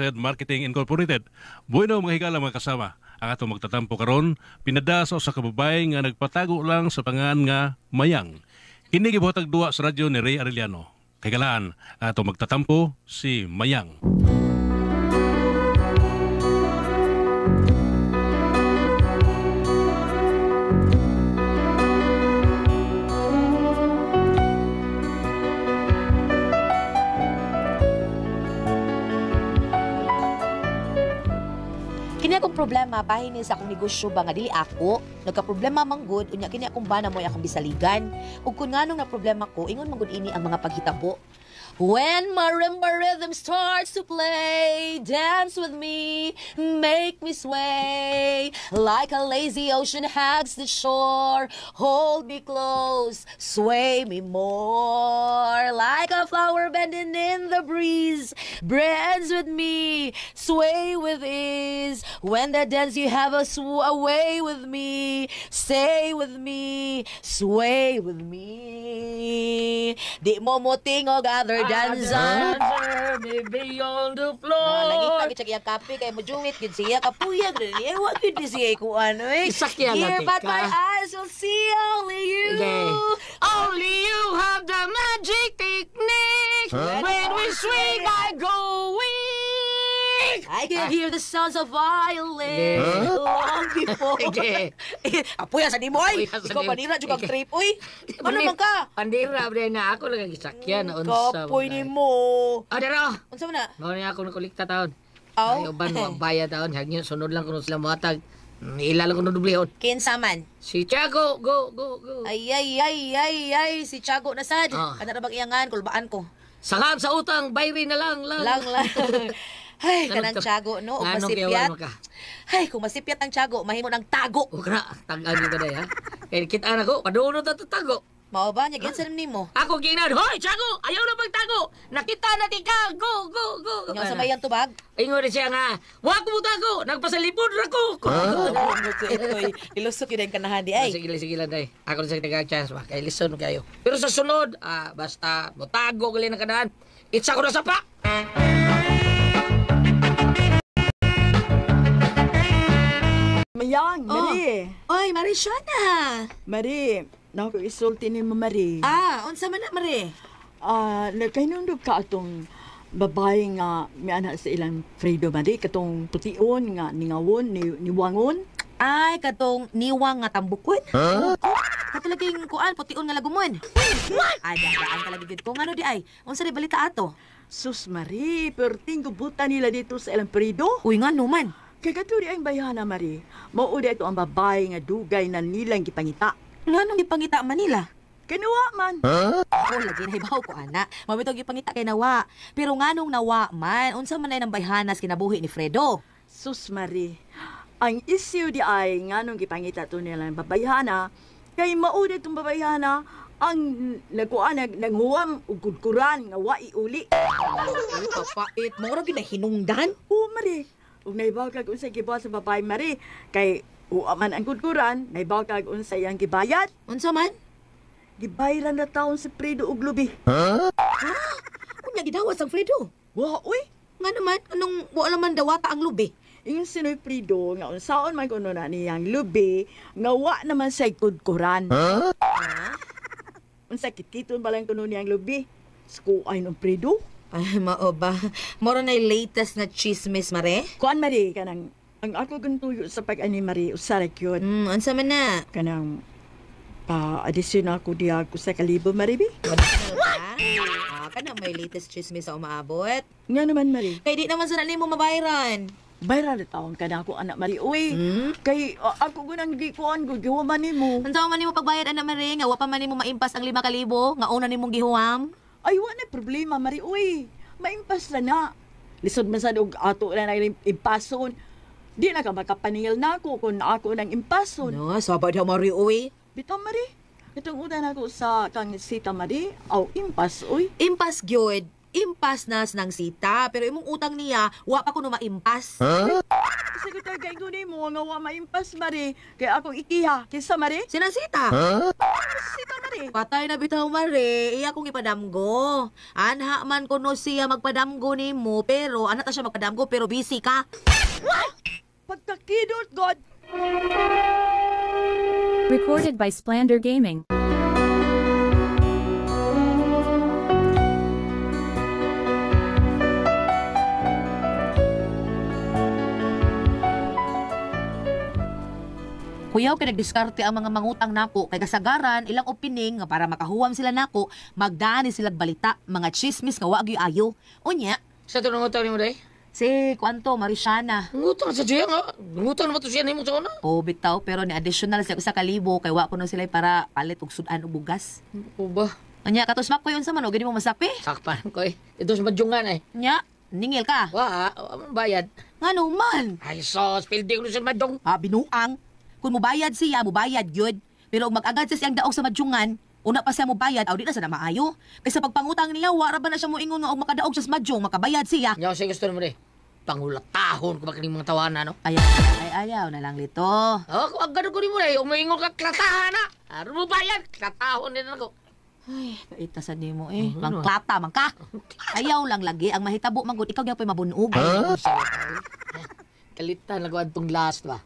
Red Marketing Incorporated. Bueno mga higala mga kasama. Ang atong magtatampo karon pinadaso sa kababay nga nagpatago lang sa pangan nga Mayang. Kini gibuhatag duwa sa radyo ni Ray Arellano. Kagalaan, ang atong magtatampo si Mayang. Kini akong problema pahinis sa akong negosyo ba nga dili ako nagka-problema manggod unya kini akong bana mo akong bisaligan ug kun nganong na problema ko ingon manggod ini ang mga paghitabo. When marimba rhythm starts to play, dance with me, make me sway. Like a lazy ocean hugs the shore, hold me close, sway me more. Like a flower bending in the breeze, dance with me, sway with ease. When the dance you have a away with me, stay with me, sway with me. Di mo mutingog other dancer me beyond the floor. Nangita kita kaya kape kaya majuwit gid siya kapuyag rin niya wa gid siya ko ano Sakya Here natin but ka. my eyes will see only you. Only you have the magic technique. When we swing, I go weak. I can hear the sounds of violin long before. Apuya sa nimo ay. Apuya sa Ikaw nimo. panira jud kang trip oy. Ano man ka? Pandira bre na ako lang gisakyan na unsa. Kapoy nimo. Adara. Unsa man na? Mao ni ako nakulikta taon. Aw. Ay uban mo bayad taon, hagyo sunod lang kuno sila mohatag. Ila lang kuno dublehon. Kinsa man? Si Tiago, go. Ay, si Tiago na sad. Ah. Kana ra bang iyangan kulbaan ko. Sakab sa utang, bayri na lang. Lang. Ay, Ano kanang to? Tiago, no? O Anong masipyat. kiyawan mo ka? Ay, kung masipyat ang Tiago, mahimo ng tago. O kra, tag-agi ka day ha. Kaya kita na ko, padunod na tago. Mao ba? Nyagyan sa nimo. Ako ginan, hoy, Tiago, ayaw na magtago. Nakita natin ka, go. Nga sa mayang tubag. Ingon rin siya nga, wag mo tago, nagpasalipod na ko. Ilusok yun ang kanahan di ay. Sige lang day. Ako rin sa nag-chance ba, kaya listen kayo. Pero sa sunod, basta, motago gali na kanahan. Itsa ko na sa pa. Mayang, Mari. Oy, Marishana. Mari, naku isulti ni mo, Mari. Unsa man na, Mare? Nagkainundog ka atong babae nga may anak sa ilang Fredo, Mari. Katong putiun nga ningawon, niwangon. Ay, katong niwang nga tambukon. Katulaging kuan, putiun nga lagumon. Ay, dadaan talaga gid ko. Ngano di ay? Unsa di balita ato? Sus, Mari, perting gubutan nila dito sa ilang Fredo. Uy, ngano man? Kaya katuri ang bayana, Mari. Mauda ito ang babae nga dugay na nilang gipangita. Nganong ipangita Manila? Kanuwa man. Ako, lagi na ibaw ko, ana. Mabitog ipangita kay nawa. Pero nganong nawa man, unsa man ay ng bayhanas kinabuhi ni Fredo? Sus, Mari. Ang issue di ay nganong gipangita to nilang babayana, kay mauda itong babayana ang naghuwam ug kudkuran nga wa iuli. Ay, papait. Mura ginahinungdan? Oo, Mari. Ug naibaw kag unsay gibuhat sa babae, Mari, kay uaman ang kudkuran, naibaw kag unsay ang gibayad. Unsa man? Gibayaran na taon si Fredo og lubi. Unya gidawat sang Fredo. Wa, uy. Nga naman, anong wala man dawata ang lubi? Ingon sinoy Fredo nga unsaon man kuno na niyang lubi nga wa naman say kudkuran. Unsa kitkiton ba lang kuno niyang lubi? Skuay ng Fredo. Ay, mao ba? Moro na yung latest na chismis, Mare? Kuan, Mari, kanang ang ako gantuyo sa pag-ani, Mari, usarak yun. Unsa man na? Kanang pa-adisyon ako diya ko sa kalibo, Maribi. Kana may latest chismis sa umaabot. Nga naman, Mari. Kay di naman sa nalimo mabayaran. Bayra na taon ka na ako, anak Mari. Uy, kay ako gunang di kuan ko, giwaman ni mo. Unsa man nimo pagbayad ana, Mare? Nga wa pa man nimo maimpas ang 5,000 nga una nimong gihuwam? Ay, wala problema, Mari. Uy, maimpas na. Lisod man sa og ato na impason. Di na ka makapaningil na ako kung ako nang impason. No, sabad ha, Mare, uy. Bitaw, Mari. Itong udan ako sa kang sita, Mari. Aw, impas, uy. Impas gyud. Impas nas ng sita, pero imong utang niya, wa pa kuno maimpas. Kasi ko tayo kaingunin mo nga wa maimpas mare. Kaya akong ikiha. Kinsa mare? Sinang sita? Sita mare. Patay na bitaw mare, iya kong ipadamgo. Anha man kuno siya magpadamgo nimo, pero ana ta siya magpadamgo pero busy ka. Pagkakidot, God. Recorded by Splander Gaming. Kuyaw kay nagdiskarte ang mga mangutang nako kay kasagaran ilang opening nga para makahuwam sila nako, magdani silang balita, mga chismis nga wa gyud ayo. Unya, Sa ito nang utang ni mo, day? si Kwanto Marisiana. Ngutang sa siya nga. Ngutang naman to siya ni mo sa una. O bitaw pero ni additional siya sa kalibo kay wa kuno sila para palit og sudan og bugas. O ba? Unya katos mak ko yun sa mano, gani mo masapi. Sakpan ko eh. Ito sa madyungan eh. Unya, ningil ka. Wa, bayad. Ngano man? Ay sos, pildi ko sa madyong. Binuang. Kung mubayad siya, mubayad yun. Pero kung mag-agad siya siyang daog sa madyungan, una pa siya mubayad, aw di na sa na maayo. Kaysa pagpangutang niya, wara ba na siya moingon nga og makadaog siya sa madyong, makabayad siya. Yaw siya gusto naman eh. Pangulatahon ko ba kaning mga tawanan, no? Ayaw na lang lito. Oh, kung ang gano'n ko ni mo eh, umaingon ka klatahan na. Aron mo bayad, klatahon din ako. Ay, paita sa nimo eh. Mangklata, mangka. Ayaw lang lagi, ang mahitabo manggod, ikaw gyud mabunog. Kalitan lang ko antong last ba?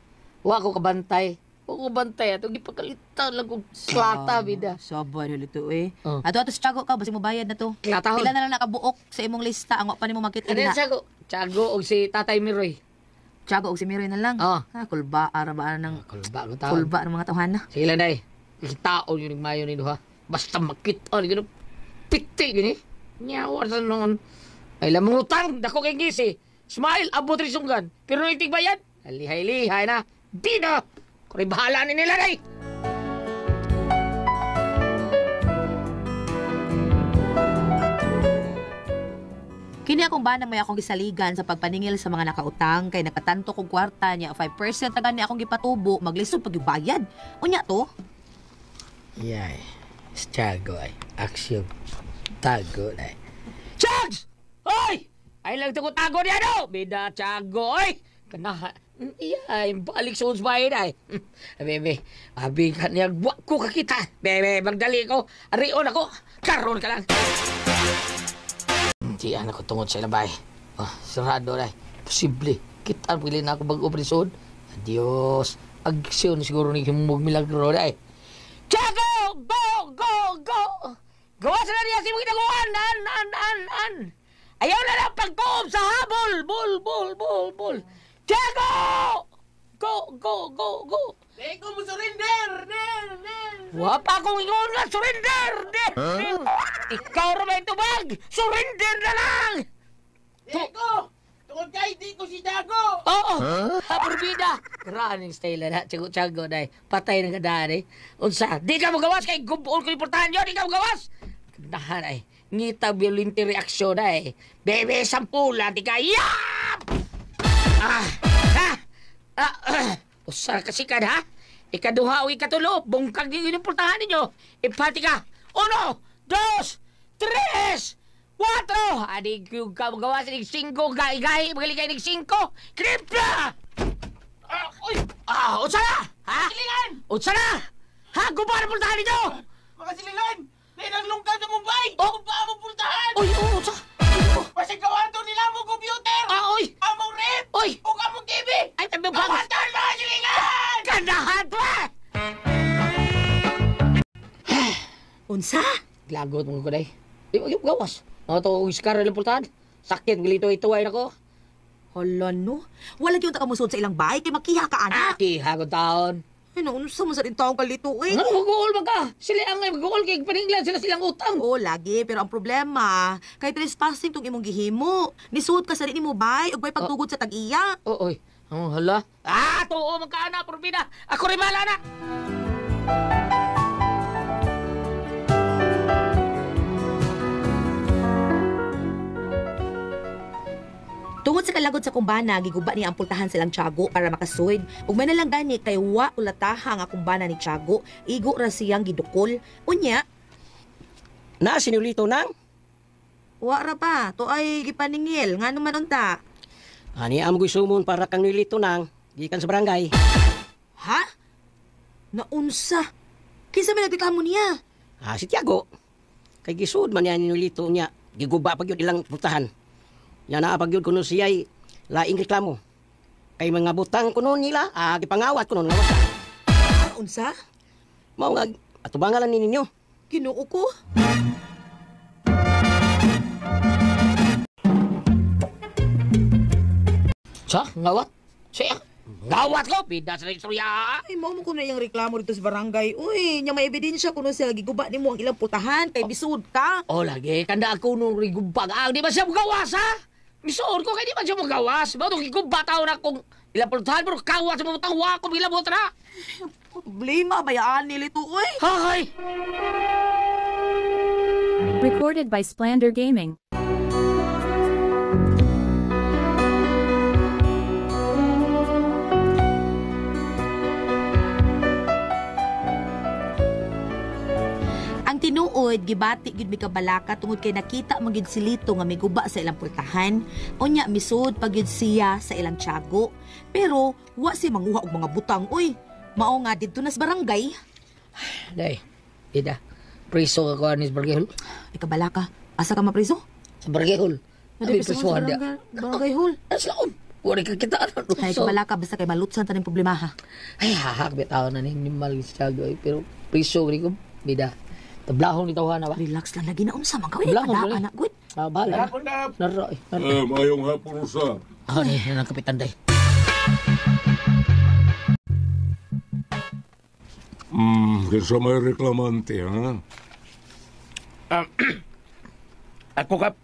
Wa ko kabantay. Wa ko bantay ato gipagkalitan lang kog klata bida. Sabay lito eh. Oh. Ato sa tiyago ka, basi mo bayad na to. Klatahon. Pila na lang nakabuok sa imong lista, ang wa pa nimo makita Ano yan na. siya ko? Tiago o si Tatay Miroy. Tiyago og si Miroy na lang. Oh. Kulba, ara ba ng Kulba ko tao. kulba ng mga tawhan na. Sige lang day. Ikitaon yun yung mayo ni ha. Basta makita ni gano'n. Piti gini. Nyawa sa noon. Ay lamang utang. Dako kay ngisi. Smile, abot rin sunggan. Pero nung itig bayad. Lihay-lihay na. Di na. Kung bahala ni nila day. Kini akong banang may akong gisaligan sa pagpaningil sa mga nakautang kay nakatanto kong kwarta niya 5% na gani akong gipatubo maglisod pagbayad. Unya to? Yay. Tiago ay. Aksyon. Tago ay. Chags! Oy! Ay lang ito ko tago niya no! Bida Tiago oy! Kanaha. Iyay, balik sa unsbahin ay. Bebe, abi ka niya, buwak ko kakita. Bebe, magdali ko. Arion ako. Karon ka lang. Hindi anak ko tungod sa labay. Oh, sarado na. Posible. Kita pili na ako mag-operasyon. Adios. Agsyon siguro ni Himog Milagro na eh. Tiago! Go! Go! Go! Gawa sa niya si mga ginaguan! An! Ayaw na lang pagkuob sa habol! Bol! Tiago! Go! Ikaw mo surrender! Wa pa akong ingon nga, surrender! Ikaw rin tubag! Surrender na lang! Eko! Tungod kay di ko si Dago! Oo! Haburbida! Running style na, tiyago na patay ng kadaan eh. Unsa, di ka mo gawas kay gubuon ko importante yun, di ka mo gawas! Kandahan ay, ngita violent reaksyon na eh. Bebe, sampula, di ka, yap! Usar kasi ka ha? Ikaduha o ikatulo, bungkag yung inimportahan ninyo. Ipati ka, 1, 2, 3, 4! Adig yung gawa sa nig 5, gahi-gahi, magaligay nig 5, kripla! Unsa na? Ha? Silingan! Unsa na? Ha? Guba na pultahan ninyo! Mga silingan! May naglungkad na Mumbai! Oh. Kung pa mo pultahan! Oy, unsa? Pasig kawanto nila mo computer! Oy! Among rep! Oy! O among TV! Ay, tabi ba? Kawantan mga silingan! Kandahan pa! Unsa? Lagot mo ko day. Di mo gawas. Mga to, iskara lang pultahan. Sakit, galito ituwain ako. Hala no. Wala gyud ta kamusod sa ilang bahay kay makiha ka ana. Hagod taon. Ano unsa man sa rin taong kalito eh? Ano mag-uol ba ka? Sila ang mag-uol kay paninglan sila silang utang. Oo, lagi. Pero ang problema, kay trespassing tong imong gihimo. Nisuot ka sa rin mo bay, ug bay pagtugod sa tag-iya. Oy. Ang hala. Tuo magkaana, Purbina. Ako rin mahala na. Tungod sa kalagod sa kumbana, giguba niya ang pultahan silang Tiago para makasuid. Ug may nalang gani kay wa ulataha nga kumbana ni Tiago, igo ra siyang gidukol. Unya, Na, sinulito nang? Wara pa, to ay gipaningil. Nga naman unta. Ani amo ko'y sumon para kang nilito nang gikan sa barangay. Ha? Naunsa? Kinsa may nagreklamo niya? Si Tiago. Kay gisud man niya nilito niya. Giguba pag yun ilang putahan. Nya naa pag yun kuno siya'y laing reklamo. Kay mga butang kuno nila, gipangawat kuno nga wasa. Unsa? Mao nga atubangan lang ninyo. Kinuo ko? Sa, ngawat? Siya, ngawat ko, pida sa istorya. Ay, mo ko na yung reklamo dito sa barangay. Uy, nya may ebidensya kuno siya giguba ni mo ang ilang putahan kay bisud ka. O lagi, kanda ako nung rigubag. Di ba siya magawas, ha? Misuon ko, kaya di ba siya magawas? Ba itong gigubataw na kung ilang pultahan, pero kawas sa mga tawa ko bilang butra. Problema, bayaan nila ito, uy. Hay! Recorded by Splander Gaming. Ang tinuod, gibati gid mi kabalaka tungod kay nakita magid si Lito nga may guba sa ilang pultahan. Unya misud pagid siya sa ilang tiyago. Pero wa si manguha og mga butang, uy. Mao nga didto na sa barangay. Day, ida, priso ka ko anis Bargehol. Ay kabalaka, asa ka mapriso? Sa Bargehol. Abi Sa prisuhan dia. barangay hall. Nasa laon. Wari ka kita. Ay kabalaka, basta kay malutsan taning problema ha. Ay, hahak, bitaw na ni Mal Siago. Pero priso ko, bida. Tablahong ni tawahan na ba? Relax lang lagi na unsa man gawin. Tablahong Kada ko anak gud. Bahala. Hapon na. Naro, Mayong hapon sa. Ay, ang kapitan day. Kinsa may reklamante, ha? Ako kap.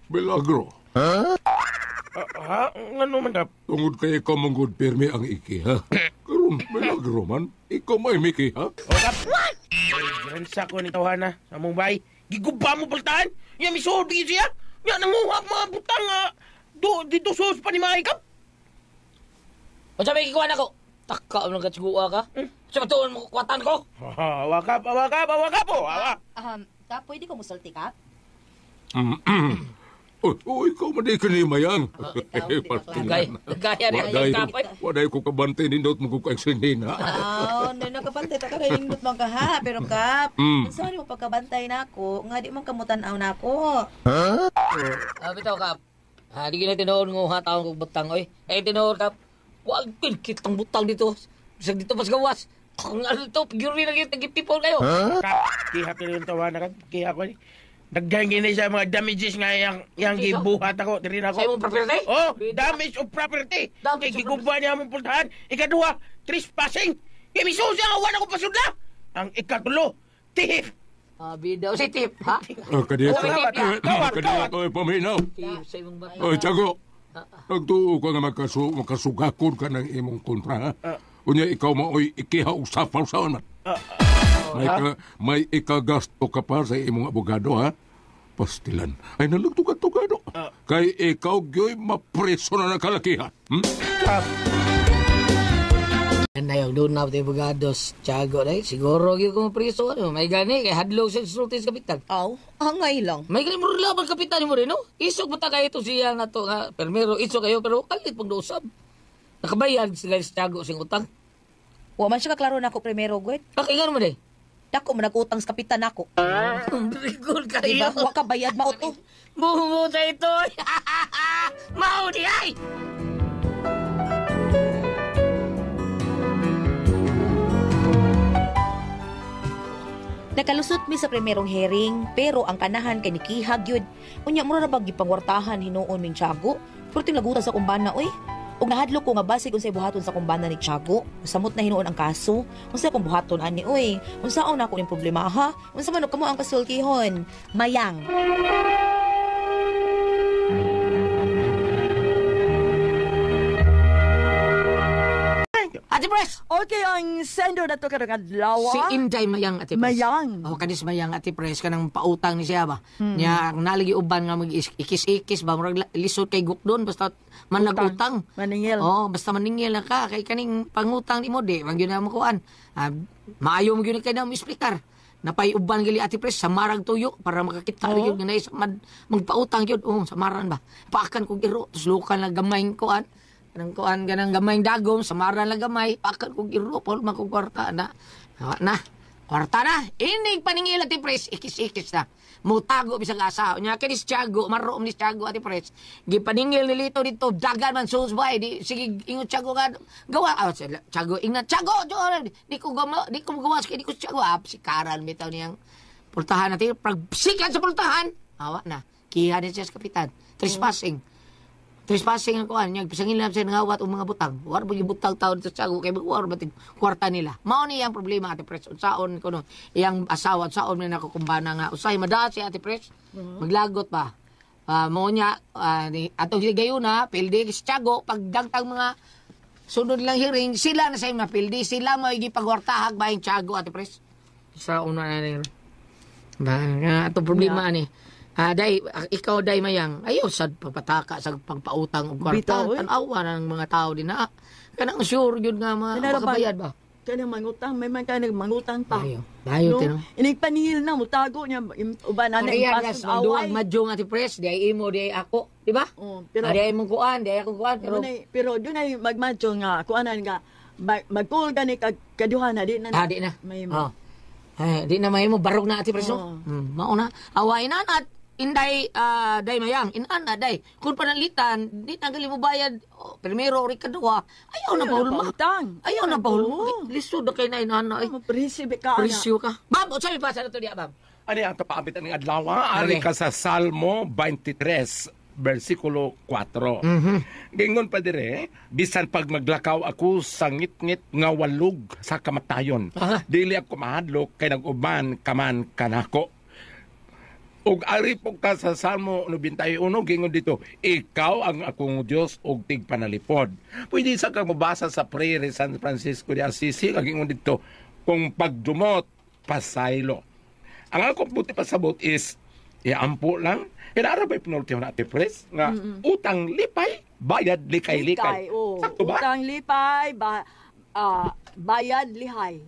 Milagro. Ha? Ano man kap? Tungod kay ikaw manggod pirmi ang iki, ha? Karon milagro man. Ikaw may miki, ha? O kap. Rensa ko ni tawana sa mong bay. Giguba mo pultahan. Yan misuod bigyan siya. Yan nanguha mga butang dito sus pa ni mga kap. O sabi, kikuha na ko. Taka, ang nagkatsigua ka. Sa katuon mo kukwatan ko. Awakap po. Awak. Ka pwede ko musulti ka? Ikaw man di ka ni Mayang. Gaya rin ang kapoy. Waday ko kabante nindot mo ko kagsinin, ha? Hindi nakabantay ta ka kay nindot man ka ha, pero kap. Sorry mo pagkabantay nako, nga di man kamutan-aw nako. Bitaw kap. Di gina tinoon ng uha taon kong butang, oy. Tinoon kap. Wag kitang butang dito. Bisag dito mas gawas. Ang ano to, figure na kita nagipipol kayo. Kap, kihap na yung tawana kap. Kihap ko ni. Naggangi na sa mga damages nga yang gibuhat ako. Tiri na Sa ako. imong property? Oh, damage of property. Damage Kay of giguba niya mong pultahan. Ikaduha, trespassing. Imiso siya nga wala ko pasudla. Ang ikatulo, thief. Bidaw si Tip, ha? Kadiya Kawat. ko ay paminaw. Tip sa imong bata. Oy, Tiago. Nagtuo ka nga makasugakon ka ng imong kontra, ha? Unya ikaw mao'y ikihausapal sa man. May ikagasto ka pa sa imong abogado, ha? Pastilan. Ay nalugtugad-tugado. Kay ikaw gyo'y mapreso na ng kalakihan. Na yung doon na tayo bagados, Tiago, day. Siguro yung kung priso, ano, may gani, kay hadlong sa sultis kapitan. Aw, angay lang. May gani mo rin laban kapitan mo rin, no? Isok mo ta kayo ito siya na to, ha? Permero, isok kayo, pero kalit pang doosab. Nakabayad sila sa Tiago sing utang. Wa man siya kaklaro nako primero gud. Pakingan mo, day. Dako man nagutang sa kapitan nako. Very good Diba? kayo. Wa ka bayad mao to. Bungo sa ito. Mau di ay! Nakalusot mi sa primerong hearing, pero ang kanahan kay nikihag yun. Unya mo na bag gipangwartahan hinuon ming Tiago. Pero tinagutan sa kumbana, oy. Ug nahadlok ko nga basig unsay buhaton sa kumbana ni Tiago. Samot na hinuon ang kaso. Unsa kung buhaton ani, oy. Unsaon na ko ning problema ha? Unsa man kamo ang kasultihon? Mayang. Ate Pres! Okay, ang sender na to karong adlaw. Si Inday Mayang, Ate Pres. Mayang. Oh, kadis Mayang, Ate Pres, kanang pautang ni siya ba? Nya, ang nalagi uban nga mag-ikis-ikis ba? Murag lisod kay gukdon, basta man nagutang. Maningil. Oh, basta maningil na ka. Kay kaning pangutang ni mo, di. Wag yun na makuhaan. Maayo mo yun kay na mo isplikar. napayuban gali Ate Pres sa marang tuyo para makakita rin yun nga sa magpautang yun. Oh, sa maran ba? Paakan kong iro, tus lukan lang gamay kuan. Kanang gamay dagom, sa maran lang gamay, paakan kong iro, Paul makong kwarta na. Kwarta na. Inig paningil Ate Pres, ikis-ikis na. Mutago bisag asa. Nya kinis Tiago, maroom ni Tiago Ate Pres. Gipaningil nilito dito, dagan man sus bay. Di sige ingon Tiago nga gawa. Tiago ingat Tiago, di ko gawas kay di ko Tiago. Si Karan bitaw niyang pultahan natin. Pagsikan sa pultahan. Awa na. Kiha din siya sa kapitan. Trespassing ang kuhan. Pisangin lang siya ngawat o mga butang. War ba yung butang taon sa Tiago kay war ba kwarta nila. Mao ni ang problema Ate Pres. Unsaon ko no. Iyang asawa unsaon man nakukumbana nga usay madaot si Ate Pres. Maglagot ba. Mao niya atong gayuna pildi si Tiago pagdagtang mga sunod lang hearing sila na sa mapildi sila mo gipagwartahag ba yung Tiago Ate Pres. Sa una na ni. Ba atong problema ni. Day, ikaw day mayang, ayaw sad pagpataka sa pagpautang og kwarta. Tanawa ng mga tao din na. Kanang sure yun nga makabayad ba? Kanang mangutang, may man kanang mangutang pa. Dayo tino. Inigpaningil na, mutago niya, uban na pasod away. Madyo nga ti Pres, di imo, di ako, di ba? Pero, di ay mong kuan, di ay akong kuan. Pero doon ay magmadyo nga, kuanan nga, magpul ka ni kaduhan na, di na. Di na. Di na may mo, barog na ati Pres. Mauna, away na at Inday, day mayang, inana, day. Kung panalitan, di na gali mo bayad, primero, ori kadua, ayaw na pahulma. Ayaw na pahulma. Lisod na kayo na inana. Presyo ka, Presyo ka. Bab, o sabi pa sa nato diya, Bab? Ano ang kapaabit ng adlaw? Ari ka sa Salmo 23, versikulo 4. Gingon pa dire, bisan pag maglakaw ako sa ngit-ngit nga walog sa kamatayon. Dili ako mahadlok kay nag-uban kaman kanako. Og ari po ka sa Salmo 91, gingon dito, ikaw ang akong Diyos og tigpanalipod. Pwede sa kang mabasa sa prayer San Francisco de Assisi, gingon dito, kung pagdumot, pasaylo. Ang akong buti pasabot is, iampo lang, inara ba ipinultihan natin, Pres? Nga, utang lipay, bayad likay-likay. Sakto ba? Utang lipay, bayad lihay.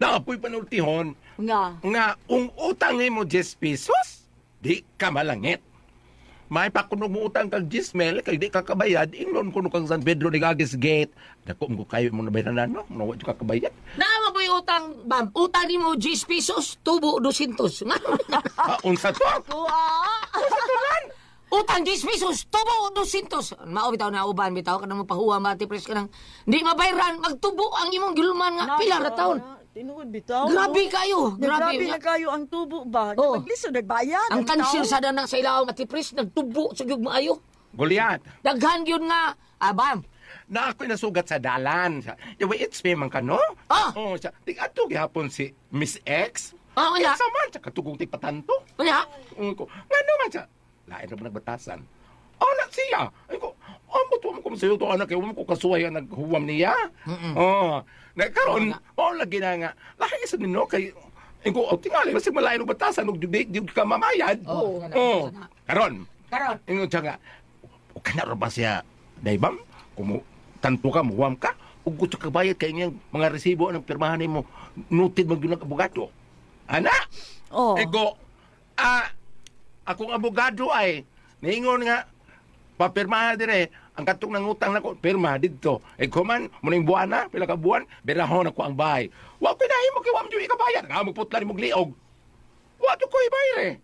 Naapoy panultihon, nga utang mo 10 pesos, di ka malangit. May pakunog mo utang kag 10 mil, kag di ka kabayad, ingnon kuno kang San Pedro de Gages Gate. Dako mo kayo mo nabayaran no, nawa di ka kabayad. Naama po yung utang, Bam. Utang ni mo 10 pesos, tubo 200. Unsa to? Unsa to lan? Utang 10 pesos, tubo 200. Mao bitaw na uban bitaw kanang mapahuwa Ate Pres kanang di mabayaran magtubo ang imong gilman nga pila ra taon. Tinuod bitaw. Grabe kayo. Grabe na kayo ang tubo ba? Magliso nagbayad. Ang kansir sa danang sa ilawang Ate Pres nagtubo sa gyud maayo. Goliath. Daghan gyud nga Bam. Na ako'y nasugat sa dalan. Yawa, it's me man ka, no? Oh, siya. Tig-ato gihapon si Miss X. Wala. X man, siya katugong tigpatanto. Wala. Nga naman siya. Lain na ba nagbatasan? Na siya. Ay ko, buto mo kung sa'yo to, anak, huwag ko kasuhay ang naghuwam niya. Nagkaroon, lagi na nga. Lahat isa nino, kay, ko, tingali, kasi malayan ng batasan, di ka mamayad. Karon. Ingon siya nga, o kanaro ba siya, daibam? Kung tanto ka, muwam ka, o gusto ka bayad kay niyang mga resibo ng pirmahan mo, nutid mag yun ang abogado. Ana? Ego, akong abogado ay, naingon nga, papirmahan dire, ang katong nangutang na ko, pirma dito. Kuman, muning buwan na, pila ka buwan, berahon ako ang bahay. Wa pinahin mo kay wam dili ka bayad, nga magputla ni mong liog. Wa to ko ibayad eh.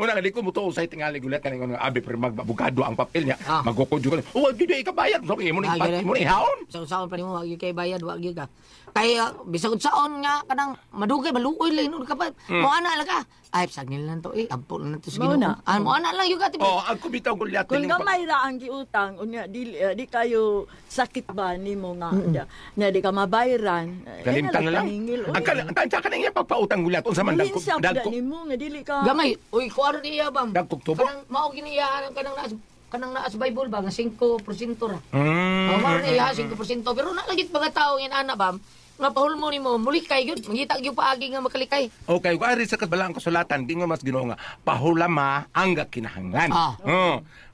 Muna nga di ko muto usay tingali gulat kaning nga abi pirma abogado ang papel niya. Magkukodyo ka. Wa dili ka bayad, so mo ning haon. Sa pa nimo wa kay bayad, wa gyud ka. Kay bisag saon nga kanang madugay maluoy lang ka pa. Mo ana la ka. Ay, sagnil lang to ampo lang to sa Ginoo. Mo ana lang yung gatip. Ang kumitaw gulat. Kung gamay ra ang giutang, unya di kayo sakit ba nimo nga na di ka mabayaran. Kalimtan na lang. Ang tansya ka na iya pagpautang gulat unsa man dagko nimo nga dili ka. Gamay, uy kuaro niya Bam. Dagkog-tubo. Kanang mao giniya kanang naas Bible ba nga 5% ra. Mao niya 5% pero nalagit mga tao yan ana Bam. Nga pahulmo ni mo, mulikay yun. Mangita yung paagi nga makalikay. Okay, kung ari sa kabalang kasulatan, di nga mas ginoo nga, pahulama ang kinahanglan.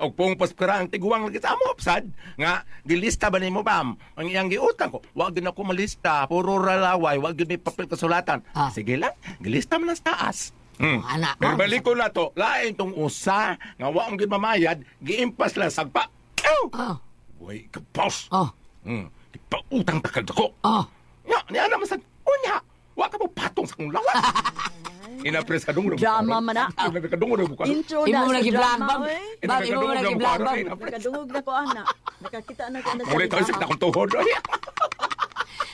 O kung paskara ang tiguang lagi sa amo, upsad, nga, gilista ba ni mo, bam? Ang iyang giutang ko, wag din ako malista, puro ralaway, wag din may papel kasulatan. Sige lang, gilista man sa taas. Anak. Pero balik ko na to, lain tong usa, nga waong gimamayad, giimpas lang sagpa. Uy, kapos. Ipautang takal ko. Ya, niya naman sa unya. Wa ka mo patong sa kong lawas. Inapresadong rin. Drama man na. Inaprekadong rin bukas. Intro Imo na mo sa lagi vlog, drama, bam. oy. Bam, imo mo lagi vlog, bam. Nakadungog na ko, anak. Nakakita na ko na sa Muli tayo sa akong tuhod.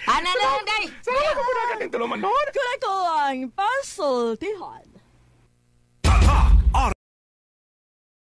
Ana na lang, day. Salamat ko muna ka din tulungan noon. Kung ako ang pasultihan.